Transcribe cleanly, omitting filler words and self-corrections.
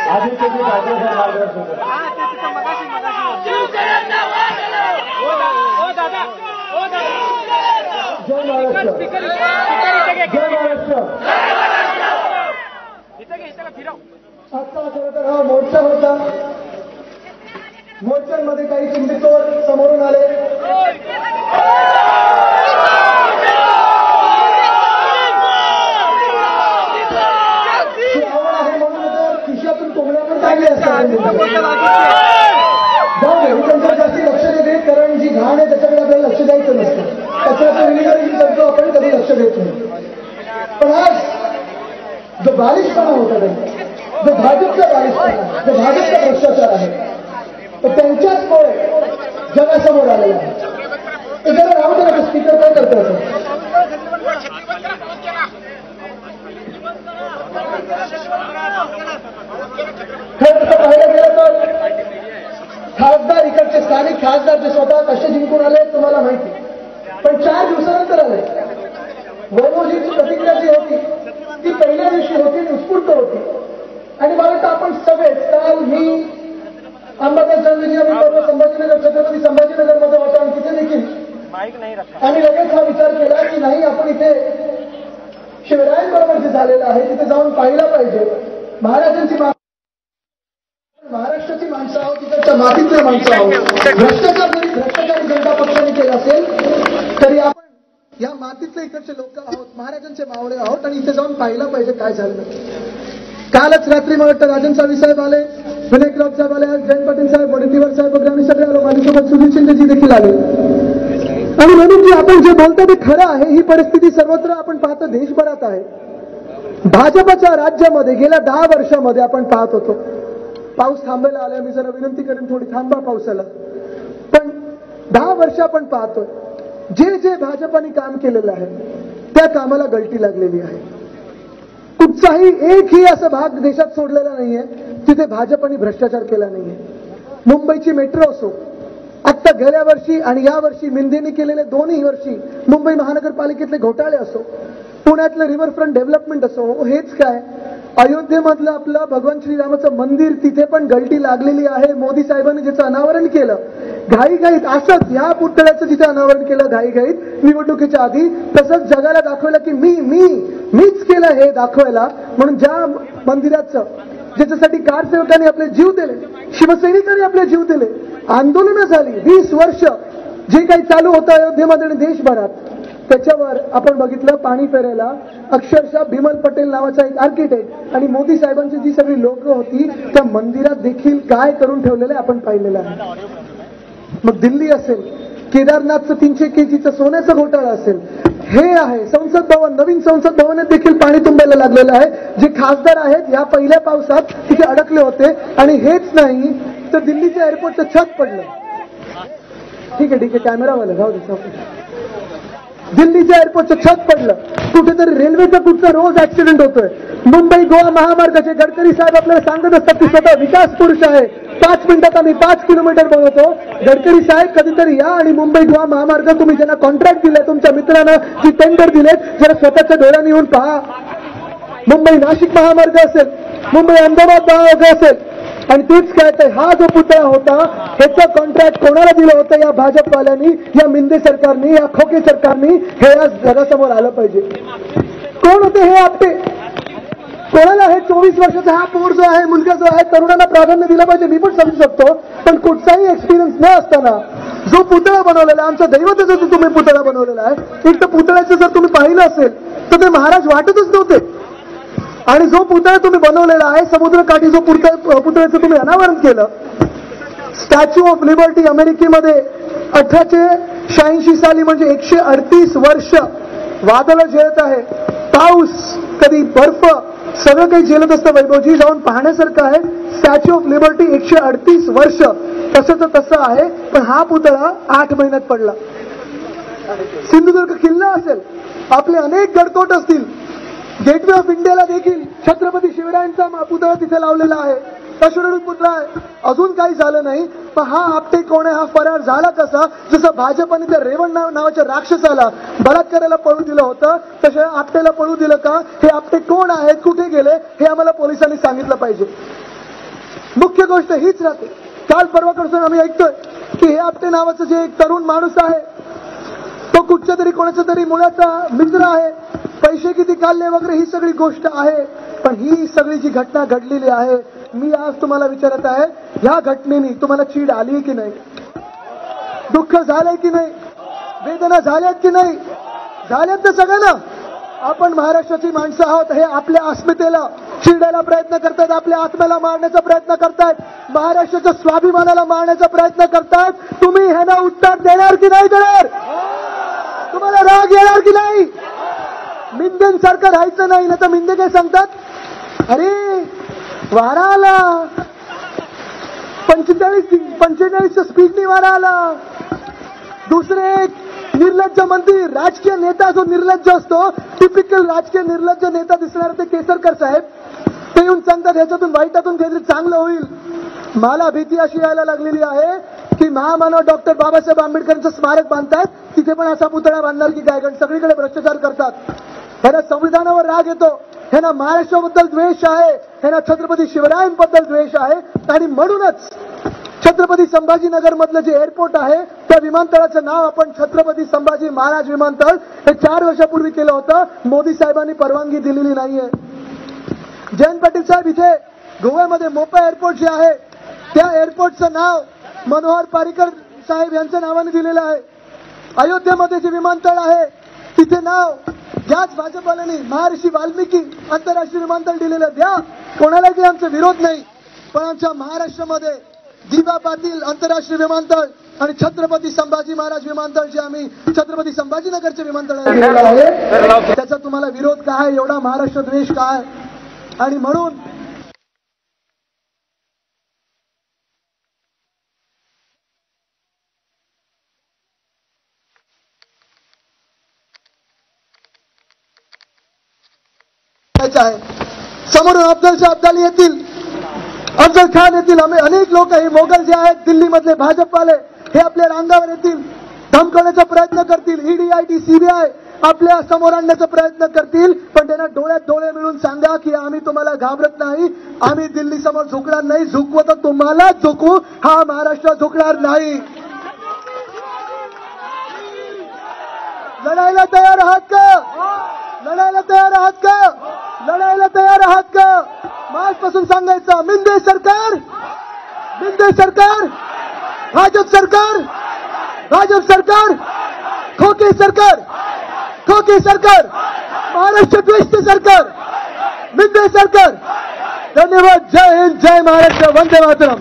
खरं तर हा मोर्चा होता. मोर्चांमध्ये काही चिंतितोर समोरून आले. आवड आहे म्हणून खिशातून कोंबड्या पण काढल्या असतात. त्यांच्यावर जास्ती लक्ष देते, कारण जी घाण आहे त्याच्याकडे आपल्याला लक्ष द्यायचं नसतं. कचऱ्याचं विलीनीकरण करतो आपण, कधी लक्ष देत नाही. पण आज जो बालिशपणा होता त्यांचा, जो भाजपचा बालिशपणा, जो भाजपचा भ्रष्टाचार आहे, तर त्यांच्याचमुळे जगासमोर आलेला आहे. ते जरा राहू दे, स्पीकर काय करतो. खरं तसं पाहायला गेलं तर खासदार, इकडचे स्थानिक खासदार जे स्वतः कसे जिंकून आले तुम्हाला माहिती, पण 4 दिवसानंतर आले. वैभवजींची प्रतिक्रिया जी होती ती पहिल्या दिवशी होती, उत्स्फूर्त होती. आणि मला वाटतं आपण सगळेच, काल मी अंबादास दानवेजी आम्ही परवा संभाजीनगर, छत्रपती संभाजीनगरमध्ये होतो आणि तिथे देखील आम्ही लगेच हा विचार केला की नाही, आपण इथे शिवरायांबरोबर जे झालेलं आहे तिथे जाऊन पाहिलं पाहिजे. महाराजांची महाराष्ट्राची माणसं आहोत, तिकडच्या मातीतल्या माणसं आहोत. भ्रष्टाचार जरी भ्रष्टाचारी जनता पक्षाने केला असेल तरी आपण या मातीतले इकडचे लोक आहोत, महाराजांचे मावळे आहोत आणि इथे जाऊन पाहिलं पाहिजे काय झालं. कालच रात्री मला वाटतं राजन सावी साहेब आले, विनायक राऊत साहेब आले, जयंत पाटील साहेब, वडेट्टीवार साहेब वगैरे आम्ही सगळे आलो. माझ्यासोबत सुधीर शिंदेजी देखील आले. आणि म्हणून की आपण जे बोलतो ते खरं आहे. ही परिस्थिती सर्वत्र आपण पाहतो, देशभरात आहे. भाजपच्या राज्यामध्ये गेल्या 10 वर्षामध्ये आपण पाहत होतो. पाऊस थांबायला आलाय, मी जरा विनंती करेन थोडी थांबा पावसाला. पण 10 वर्ष आपण पाहतोय जे जे भाजपाने काम केलेलं आहे त्या कामाला गळती लागलेली आहे. कुठचाही एकही असा भाग देशात सोडलेला नाहीये तिथे भाजपाने भ्रष्टाचार केला नाहीये. मुंबईची मेट्रो असो, आता गेल्या वर्षी आणि या वर्षी मिंदेने केलेले दोन्ही वर्षी मुंबई महानगरपालिकेतले घोटाळे असो, पुण्यातलं रिव्हरफ्रंट डेव्हलपमेंट असो, हेच काय अयोध्येमधलं आपलं भगवान श्रीरामाचं मंदिर, तिथे पण गळती लागलेली आहे. मोदी साहेबांनी ज्याचं अनावरण केलं घाईघाईत, असंच ह्या पुतळ्याचं जिथे अनावरण केलं घाईघाईत निवडणुकीच्या आधी, तसंच जगाला दाखवलं की मीच केलं हे दाखवायला. म्हणून ज्या मंदिराचं ज्याच्यासाठी कारसेवकांनी आपले जीव दिले, शिवसैनिकांनी आपले जीव दिले, आंदोलनं झाली 20 वर्ष, जे काही चालू होतं अयोध्येमध्ये आणि देशभरात, त्याच्यावर आपण बघितलं पाणी फेरायला अक्षरशः बिमल पटेल नावाचा एक आर्किटेक्ट आणि मोदी साहेबांची जी सगळी लोकं होती त्या मंदिरात देखील काय करून ठेवलेलं आपण पाहिलेलं आहे. मग दिल्ली असेल, केदारनाथचं 300 केजीचं सोन्याचा घोटाळा असेल, हे आहे संसद भवन, नवीन संसद भवनात देखील पाणी तुंबायला लागलेलं आहे. जे खासदार आहेत या पहिल्या पावसात तिथे अडकले होते. आणि हेच नाही तर दिल्लीच्या एअरपोर्टचं छत पडलं. ठीक आहे कॅमेरावाला जाऊ दे. दिल्लीच्या एअरपोर्टचं छत पडलं. कुठेतरी रेल्वेचा कुठचा रोज ऍक्सिडेंट होतोय. मुंबई गोवा महामार्गाचे गडकरी साहेब आपल्याला सांगत असतात की स्वतः विकास पुरुष आहे. 5 मिनिटात आम्ही 5 किलोमीटर बनवतो. गडकरी साहेब कधीतरी या आणि मुंबई गोवा महामार्ग तुम्ही ज्यांना कॉन्ट्रॅक्ट दिले, तुमच्या मित्रांना जी टेंडर दिलेत, जरा स्वतःच्या डोळ्यांनी येऊन पहा. मुंबई नाशिक महामार्ग असेल, मुंबई अहमदाबाद महामार्ग असेल, आणि तेच काय तर हा जो पुतळा होता ह्याचं कॉन्ट्रॅक्ट कोणाला दिलं होतं? या भाजपवाल्यांनी, या मिंदे सरकारनी, या खोके सरकारनी. हे आज जगासमोर आलं पाहिजे. कोण होते हे आपटे? कोणाला हे 24 वर्षाचा हा पोर जो आहे, मुलगा जो आहे, तरुणांना प्राधान्य दिलं पाहिजे, मी पण समजू शकतो. पण कुठचाही एक्सपिरियन्स न असताना जो पुतळा बनवलेला आहे, आमचा दैवताचा जो तुम्ही पुतळा बनवलेला आहे, एक तर पुतळ्याचं जर तुम्ही पाहिलं असेल तर ते महाराज वाटतच नव्हते. आणि जो पुतळा तुम्ही बनवलेला आहे, समुद्रकाठी जो पुतळ्याचं तुम्ही अनावरण केलं, स्टॅच्यू ऑफ लिबर्टी अमेरिकेमध्ये 1886 साली, म्हणजे 138 वर्ष वादळ झेलत आहे, पाऊस, कधी बर्फ, सगळं काही झेलत असतं. वैभवजी जाऊन पाहण्यासारखं आहे. स्टॅच्यू ऑफ लिबर्टी 138 वर्ष तसंच तसं आहे. पण हा पुतळा 8 महिन्यात पडला. सिंधुदुर्ग किल्ला असेल, आपले अनेक गडकोट असतील, गेटवे ऑफ इंडियाला देखील छत्रपती शिवरायांचा पुतळा तिथे लावलेला आहे, अश्वरूढ पुतळा आहे. अजून काही झालं नाही. पण हा आपटे कोण आहे? हा फरार झाला कसा? जसं भाजपने त्या रेवण नावाच्या राक्षसाला बलात्काराला पळू दिलं होतं, तसं आपटेला पळू दिलं का? हे आपटे कोण आहेत, कुठे गेले, हे आम्हाला पोलिसांनी सांगितलं पाहिजे. मुख्य गोष्ट हीच राहते. काल परवाकडून आम्ही ऐकतोय की हे आपटे नावाचं जे एक तरुण माणूस आहे तो कुठच्या तरी कोणाच्या तरी मुलाचा मित्र आहे, पैसे किती काढले वगैरे ही सगळी गोष्ट आहे. पण ही सगळी जी घटना घडलेली आहे, मी आज तुम्हाला विचारत आहे, ह्या घटनेने तुम्हाला चीड आली की नाही, दुःख झालंय की नाही, वेदना झाल्यात की नाही? झाल्यात तर सगळ्यांना. आपण महाराष्ट्राची माणसं आहोत, हे आपल्या अस्मितेला चिरडायला प्रयत्न करतायत, आपल्या आत्म्याला मारण्याचा प्रयत्न करतायत, महाराष्ट्राच्या स्वाभिमानाला मारण्याचा प्रयत्न करतायत. तुम्ही ह्यांना उत्तर देणार की नाही देणार? तुम्हाला राग येणार की नाही? मिंदेंसारखं राहायचं नाही. ना तर मिंदे काय सांगतात, अरे वारा आला 45 स्पीडनी वारा आला. दुसरे एक निर्लज्ज मंत्री, राजकीय नेता जो निर्लज्ज असतो, टिपिकल राजकीय निर्लज्ज नेता दिसणार ते केसरकर साहेब, ते येऊन सांगतात ह्याच्यातून वाईटातून काहीतरी चांगलं होईल. मला भीती अशी यायला लागलेली आहे की महामानव डॉक्टर बाबासाहेब आंबेडकरांचं स्मारक बांधतायत, तिथे पण असा पुतळा बांधणार की काय? कारण सगळीकडे भ्रष्टाचार करतात. ह्यांना संविधानावर राग येतो, ह्यांना महाराष्ट्राबद्दल द्वेष आहे, ह्यांना छत्रपती शिवरायांबद्दल द्वेष आहे. आणि म्हणूनच छत्रपती संभाजीनगर मधलं जे एअरपोर्ट आहे त्या विमानतळाचं नाव आपण छत्रपती संभाजी महाराज विमानतळ हे 4 वर्षापूर्वी केलं होतं. मोदी साहेबांनी परवानगी दिलेली नाहीये. जयंत पाटील साहेब इथे गोव्यामध्ये मोपा एअरपोर्ट जे आहे त्या एअरपोर्टचं नाव मनोहर पर्रिकर साहेब यांच्या नावाने दिलेलं आहे. अयोध्येमध्ये जे विमानतळ आहे तिथे नाव याच भाजपवाल्यांनी महर्षी वाल्मिकी आंतरराष्ट्रीय विमानतळ दिलेलं. द्या, कोणाला काही आमचा विरोध नाही, पण आमच्या महाराष्ट्रामध्ये दिवा पाटील आंतरराष्ट्रीय विमानतळ आणि छत्रपती संभाजी महाराज विमानतळ जे आम्ही छत्रपती संभाजीनगरचे विमानतळ आहे त्याचा तुम्हाला विरोध काय? एवढा महाराष्ट्र द्वेष काय? आणि म्हणून आहे समोरून अफजल येतील, अफजल खान येतील, अनेक लोक हे मोगल जे आहेत दिल्लीमधले भाजपवाले हे आपल्या रांगावर येतील, धमकवण्याचा प्रयत्न करतील, ईडी आयटी सीबीआय आपल्या समोर आणण्याचा प्रयत्न करतील. पण त्यांना डोळ्यात डोळे मिळून सांगा की आम्ही तुम्हाला घाबरत नाही, आम्ही दिल्ली समोर झुकणार नाही, झुकवं तर तुम्हाला झुकू, हा महाराष्ट्र झुकणार नाही. लढायला तयार आहात का? लढायला तयार आहात का? लढायला तयार आहात का? आजपासून सांगायचं, मिंदे सरकार, मिंदे सरकार, भाजप सरकार, भाजप सरकार, खोके सरकार, खोके सरकार, महाराष्ट्र द्वेष्ट सरकार, मिंदे सरकार. धन्यवाद. जय हिंद, जय महाराष्ट्र, वंदे मातरम.